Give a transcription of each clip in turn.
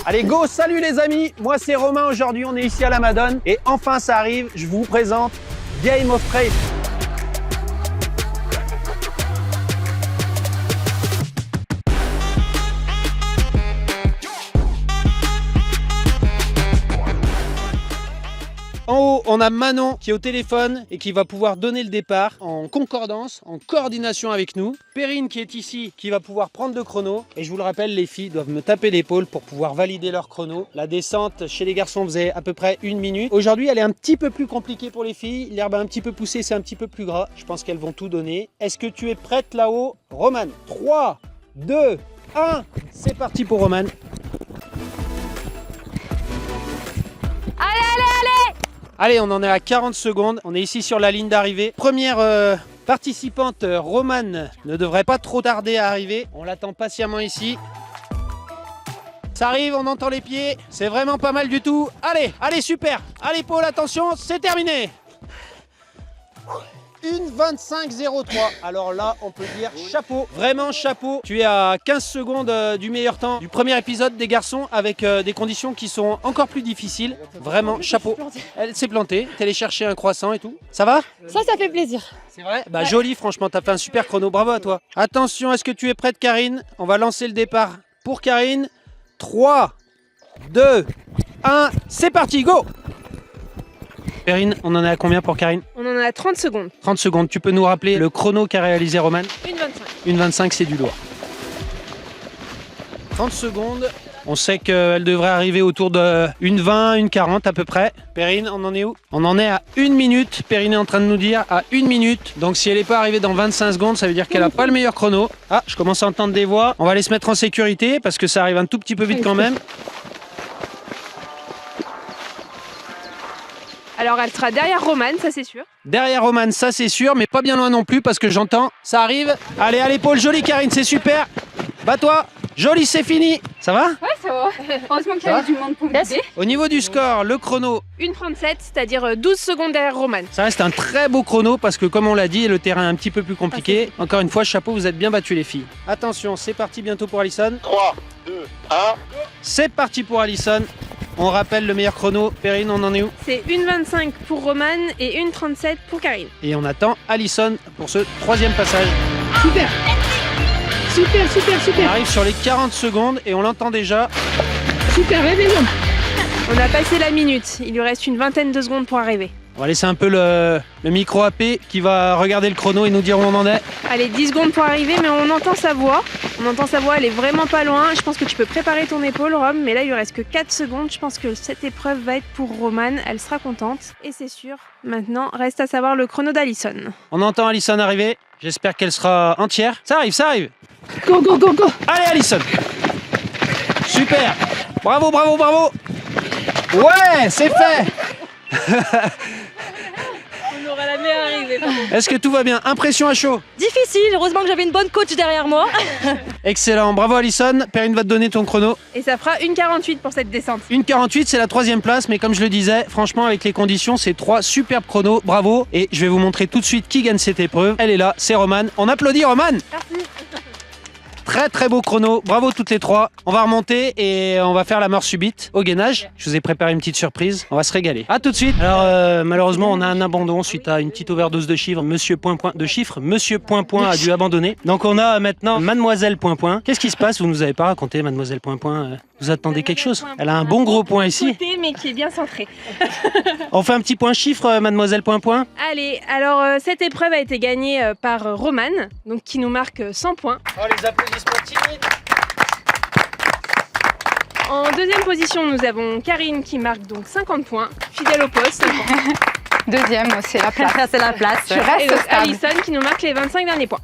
Allez, go, salut les amis, moi c'est Romain, aujourd'hui on est ici à la Madone et enfin ça arrive, je vous présente Game of Race. En haut, on a Manon qui est au téléphone et qui va pouvoir donner le départ en concordance, en coordination avec nous. Perrine qui est ici, qui va pouvoir prendre le chrono. Et je vous le rappelle, les filles doivent me taper l'épaule pour pouvoir valider leur chrono. La descente chez les garçons faisait à peu près 1 minute. Aujourd'hui, elle est un petit peu plus compliquée pour les filles. L'herbe a un petit peu poussé, c'est un petit peu plus gras. Je pense qu'elles vont tout donner. Est-ce que tu es prête là-haut, Romane? 3, 2, 1, c'est parti pour Romane. Allez, on en est à 40 secondes. On est ici sur la ligne d'arrivée. Première participante, Romane, ne devrait pas trop tarder à arriver. On l'attend patiemment ici. Ça arrive, on entend les pieds. C'est vraiment pas mal du tout. Allez, allez, super. Allez, Paul, attention, c'est terminé. 1:25:03. Alors là, on peut dire chapeau, vraiment chapeau. Tu es à 15 secondes du meilleur temps du premier épisode des garçons avec des conditions qui sont encore plus difficiles. Vraiment chapeau. Elle s'est plantée, t'es allée chercher un croissant et tout. Ça va? Ça fait plaisir. C'est vrai? Bah joli, franchement, t'as fait un super chrono. Bravo à toi. Attention, est-ce que tu es prête, Karine? On va lancer le départ pour Karine. 3, 2, 1, c'est parti, go! Perrine, on en est à combien pour Karine? On en est à 30 secondes. 30 secondes. Tu peux nous rappeler le chrono qu'a réalisé Romane? 1:25. 1:25, c'est du lourd. 30 secondes. On sait qu'elle devrait arriver autour de 1:20, 1:40 à peu près. Perrine, on en est où? On en est à 1 minute. Perrine est en train de nous dire à 1 minute. Donc si elle n'est pas arrivée dans 25 secondes, ça veut dire qu'elle n'a pas le meilleur chrono. Ah, je commence à entendre des voix. On va aller se mettre en sécurité parce que ça arrive un tout petit peu vite quand même. Alors elle sera derrière Romane, ça c'est sûr. Derrière Romane, ça c'est sûr, mais pas bien loin non plus parce que j'entends. Ça arrive. Allez, allez, Paul, joli Karine, c'est super. Bats-toi. Joli, c'est fini. Ça va? Ouais, ça va. Heureusement qu'il y avait du monde pour m'aider. Au niveau du score, le chrono. 1:37, c'est-à-dire 12 secondes derrière Romane. Ça reste un très beau chrono parce que comme on l'a dit, le terrain est un petit peu plus compliqué. Encore une fois, chapeau, vous êtes bien battus les filles. Attention, c'est parti bientôt pour Alison. 3, 2, 1. C'est parti pour Alison. On rappelle le meilleur chrono. Perrine, on en est où? C'est 1:25 pour Romane et 1:37 pour Karine. Et on attend Alison pour ce troisième passage. Super. Super, super, On super. arrive sur les 40 secondes et on l'entend déjà. Super, on a passé la minute. Il lui reste une vingtaine de secondes pour arriver. On va laisser un peu le micro AP qui va regarder le chrono et nous dire où on en est. Allez, 10 secondes pour arriver, mais on entend sa voix. On entend sa voix, elle est vraiment pas loin. Je pense que tu peux préparer ton épaule, Rome, mais là, il lui reste que 4 secondes. Je pense que cette épreuve va être pour Romane. Elle sera contente, et c'est sûr. Maintenant, reste à savoir le chrono d'Alison. On entend Alison arriver. J'espère qu'elle sera entière. Ça arrive, ça arrive. Go, go, go, go. Allez, Alison. Super. Bravo, bravo, bravo. Ouais, c'est fait. On aura la meilleure arrivée. Est-ce que tout va bien? Impression à chaud? Difficile, heureusement que j'avais une bonne coach derrière moi. Excellent, bravo Alison. Perrine va te donner ton chrono. Et ça fera 1:48 pour cette descente. 1:48, c'est la troisième place, mais comme je le disais, franchement, avec les conditions, c'est 3 superbes chronos. Bravo. Et je vais vous montrer tout de suite qui gagne cette épreuve. Elle est là, c'est Romane. On applaudit Romane. Merci. Très très beau chrono, bravo toutes les 3. On va remonter et on va faire la mort subite au gainage. Je vous ai préparé une petite surprise, on va se régaler. A tout de suite. Alors malheureusement on a un abandon suite à une petite overdose de chiffres. Monsieur Point Point a dû abandonner. Donc on a maintenant Mademoiselle Point Point. Qu'est-ce qui se passe? Vous nous avez pas raconté Mademoiselle Point Point. Vous attendez quelque chose? Elle a un bon gros point ici. Côté, mais qui est bien centré. On fait un petit point chiffre Mademoiselle Point Point. Allez, alors cette épreuve a été gagnée par Romane, donc qui nous marque 100 points. Oh les applaudissements timides. En deuxième position, nous avons Karine qui marque donc 50 points, fidèle au poste. Deuxième, c'est la place. C'est la place. Je Et reste donc stable. Alison qui nous marque les 25 derniers points.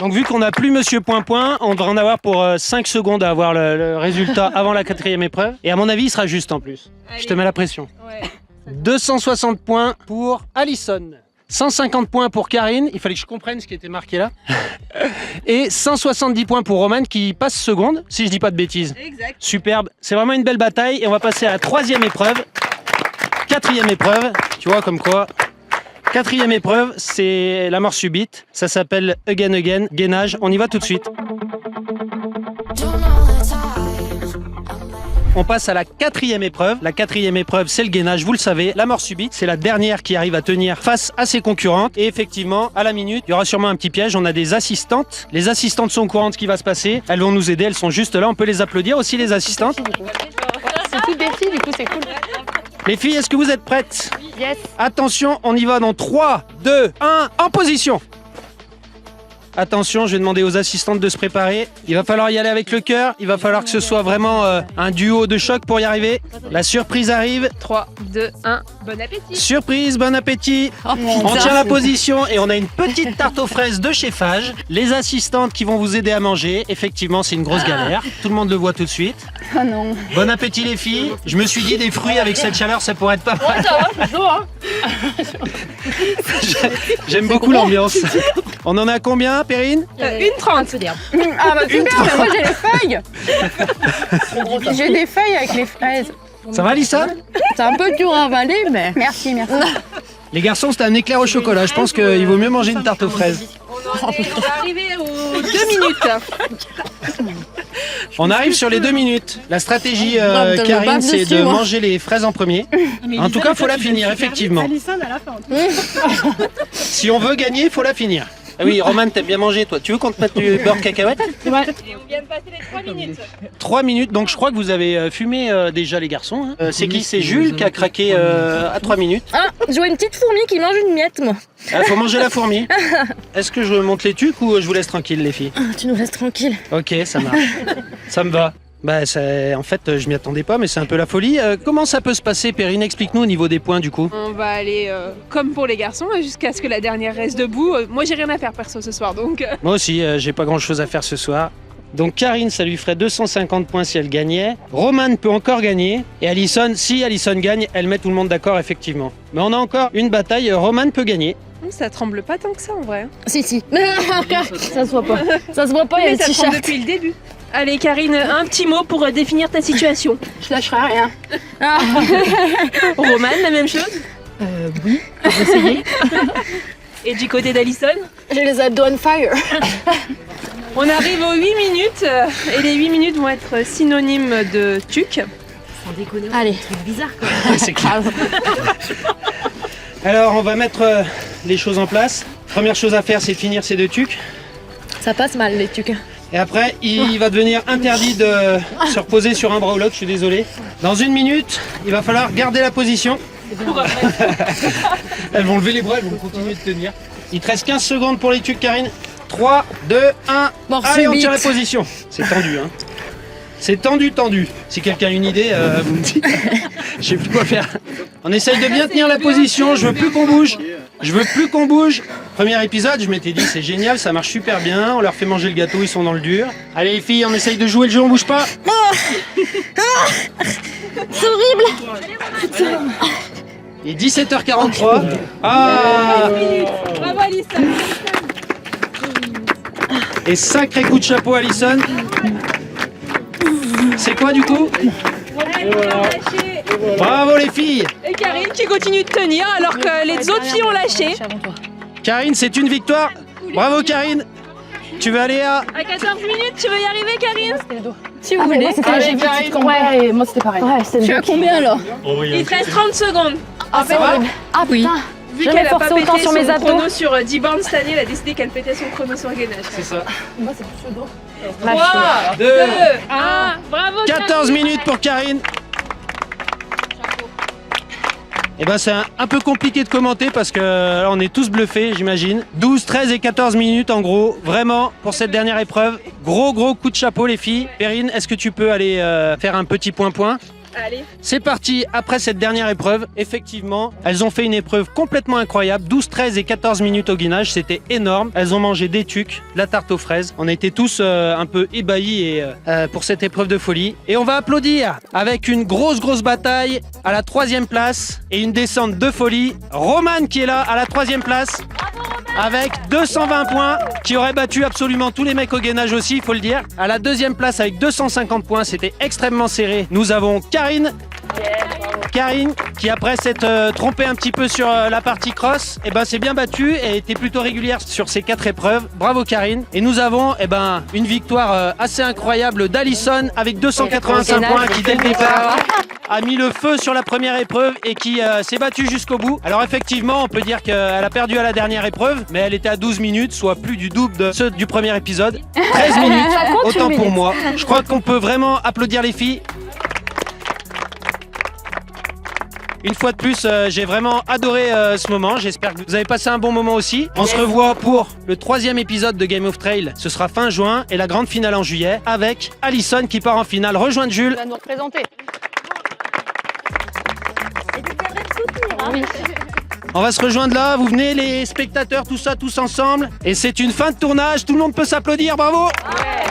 Donc vu qu'on n'a plus Monsieur Point Point, on devrait en avoir pour 5 secondes à avoir le résultat avant la 4e épreuve. Et à mon avis, il sera juste en plus. Allez. Je te mets la pression. Ouais. 260 points pour Alison. 150 points pour Karine, il fallait que je comprenne ce qui était marqué là. Et 170 points pour Romane qui passe seconde, si je dis pas de bêtises. Exact. Superbe, c'est vraiment une belle bataille et on va passer à la 3e épreuve. 4e épreuve, tu vois comme quoi. 4e épreuve, c'est la mort subite. Ça s'appelle Again Again, gainage. On y va tout de suite. You know it's on passe à la 4e épreuve. La 4e épreuve, c'est le gainage, vous le savez. La mort subite, c'est la dernière qui arrive à tenir face à ses concurrentes. Et effectivement, à la minute, il y aura sûrement un petit piège. On a des assistantes. Les assistantes sont au courant de ce qui va se passer. Elles vont nous aider, elles sont juste là. On peut les applaudir aussi, les assistantes. C'est tout des filles, du coup, c'est cool. Les filles, est-ce que vous êtes prêtes? Yes. Attention, on y va dans 3, 2, 1, en position. Attention, je vais demander aux assistantes de se préparer. Il va falloir y aller avec le cœur. Il va falloir que ce soit vraiment un duo de choc pour y arriver. La surprise arrive. 3, 2, 1, bon appétit. Surprise, bon appétit. On tient la position et on a une petite tarte aux fraises de chez Fage. Les assistantes qui vont vous aider à manger. Effectivement, c'est une grosse galère. Tout le monde le voit tout de suite. Oh non. Bon appétit les filles. Je me suis dit des fruits avec cette chaleur, ça pourrait être pas mal. J'aime beaucoup l'ambiance. On en a combien, Perrine? 1,30. Ah bah super, mais moi j'ai les feuilles. J'ai des feuilles avec les fraises. Ça va, Lisa? C'est un peu dur à avaler, mais... Merci. Les garçons, c'était un éclair au chocolat. Je pense qu'il vaut mieux manger une tarte aux fraises. On va arriver aux 2 minutes. On arrive sur les 2 minutes. La stratégie, te le Karine, bave c'est dessus, de moi. manger les fraises en premier. En tout cas, il faut la finir, effectivement. Si on veut gagner, il faut la finir. Ah oui, Roman, t'aimes bien manger, toi. Tu veux qu'on te mette du beurre cacahuète? Et on vient de passer les 3 minutes. 3 minutes, donc je crois que vous avez fumé déjà, les garçons. Hein. C'est qui? C'est Jules qui a craqué à 3 minutes. Ah, je vois une petite fourmi qui mange une miette, moi. Il faut manger la fourmi. Est-ce que je monte les tucs ou je vous laisse tranquille, les filles? Tu nous laisses tranquille. Ok, ça marche. Ça me va. Bah, en fait, je m'y attendais pas, mais c'est un peu la folie. Comment ça peut se passer, Perrine? Explique-nous au niveau des points, du coup. On va aller comme pour les garçons jusqu'à ce que la dernière reste debout. Moi j'ai rien à faire perso ce soir donc. Moi aussi, j'ai pas grand-chose à faire ce soir. Donc Karine, ça lui ferait 250 points si elle gagnait. Roman peut encore gagner. Et Alison, si Alison gagne, elle met tout le monde d'accord, effectivement. Mais on a encore une bataille. Roman peut gagner. Ça tremble pas tant que ça en vrai. Si. Ça se voit pas. Ça se voit pas, il y a Mais le ça tremble t-shirt. depuis le début. Allez Karine, un petit mot pour définir ta situation. Je lâcherai rien. Roman, la même chose? Oui, on va essayer. Et du côté d'Alison? J'ai les abdos on fire. On arrive aux 8 minutes et les 8 minutes vont être synonymes de tuc. Allez. C'est clair. Alors, on va mettre les choses en place. Première chose à faire, c'est finir ces 2 tucs. Ça passe mal, les tucs. Et après, il va devenir interdit de se reposer sur un bras ou l'autre, je suis désolé. Dans 1 minute, il va falloir garder la position. Elles vont lever les bras, elles vont continuer de tenir. Il te reste 15 secondes pour les tucs, Karine. 3, 2, 1. Mort Allez, on subite. tire la position. C'est tendu, hein. C'est tendu. Si quelqu'un a une idée, vous me dites. Je sais plus quoi faire. On essaye de bien tenir la position. Je veux plus qu'on bouge. Premier épisode, je m'étais dit c'est génial, ça marche super bien. On leur fait manger le gâteau, ils sont dans le dur. Allez les filles, on essaye de jouer le jeu, on bouge pas. C'est horrible. Il est 17h43. Ah. Bravo Alison. Et sacré coup de chapeau, Alison. C'est quoi du coup? Bravo les filles. Et Karine qui continue de tenir alors que les autres filles ont lâché. Karine, c'est une victoire. Bravo Karine. Tu veux aller à... À 14 minutes, tu veux y arriver Karine? Si vous voulez. Allez, Karine. Ouais, moi c'était pareil. Ouais, tu as combien là? Il te reste 30 secondes. Ah, ça va? Ah oui. Vu Je qu'elle vais a pas forcer autant pété sur son mes abdos. chrono sur 10 bornes cette année, elle a décidé qu'elle pétait son chrono sur le gainage. C'est ça. 3, 2, 2, 1, bravo 14 minutes pour Karine. Et ben c'est un peu compliqué de commenter parce que là on est tous bluffés, j'imagine. 12, 13 et 14 minutes en gros, vraiment pour cette dernière épreuve. Gros coup de chapeau les filles. Perrine, est-ce que tu peux aller faire un petit point? Allez. C'est parti, après cette dernière épreuve, effectivement, elles ont fait une épreuve complètement incroyable. 12, 13 et 14 minutes au guinage, c'était énorme. Elles ont mangé des tucs, de la tarte aux fraises. On était tous un peu ébahis pour cette épreuve de folie. Et on va applaudir avec une grosse bataille à la 3e place et une descente de folie. Roman qui est là à la 3e place. Avec 220 points, qui aurait battu absolument tous les mecs au gainage aussi, il faut le dire. À la 2e place avec 250 points, c'était extrêmement serré. Nous avons Karine, Karine, qui après s'être trompée un petit peu sur la partie cross, s'est bien battue et était plutôt régulière sur ces 4 épreuves. Bravo Karine. Et nous avons une victoire assez incroyable d'Alison avec 285 points qui dès le départ a mis le feu sur la première épreuve et qui s'est battue jusqu'au bout. Alors effectivement, on peut dire qu'elle a perdu à la dernière épreuve, mais elle était à 12 minutes, soit plus du double de ceux du premier épisode. 13 minutes, autant pour moi. Je crois qu'on peut vraiment applaudir les filles. Une fois de plus, j'ai vraiment adoré ce moment. J'espère que vous avez passé un bon moment aussi. On se revoit pour le 3e épisode de Game of Trail. Ce sera fin juin et la grande finale en juillet avec Alison qui part en finale rejoindre Jules. Tu vas nous représenter. Et tu viendrais me soutenir, hein. Oui. On va se rejoindre là. Vous venez les spectateurs, tout ça, tous ensemble. Et c'est une fin de tournage. Tout le monde peut s'applaudir. Bravo! Ouais.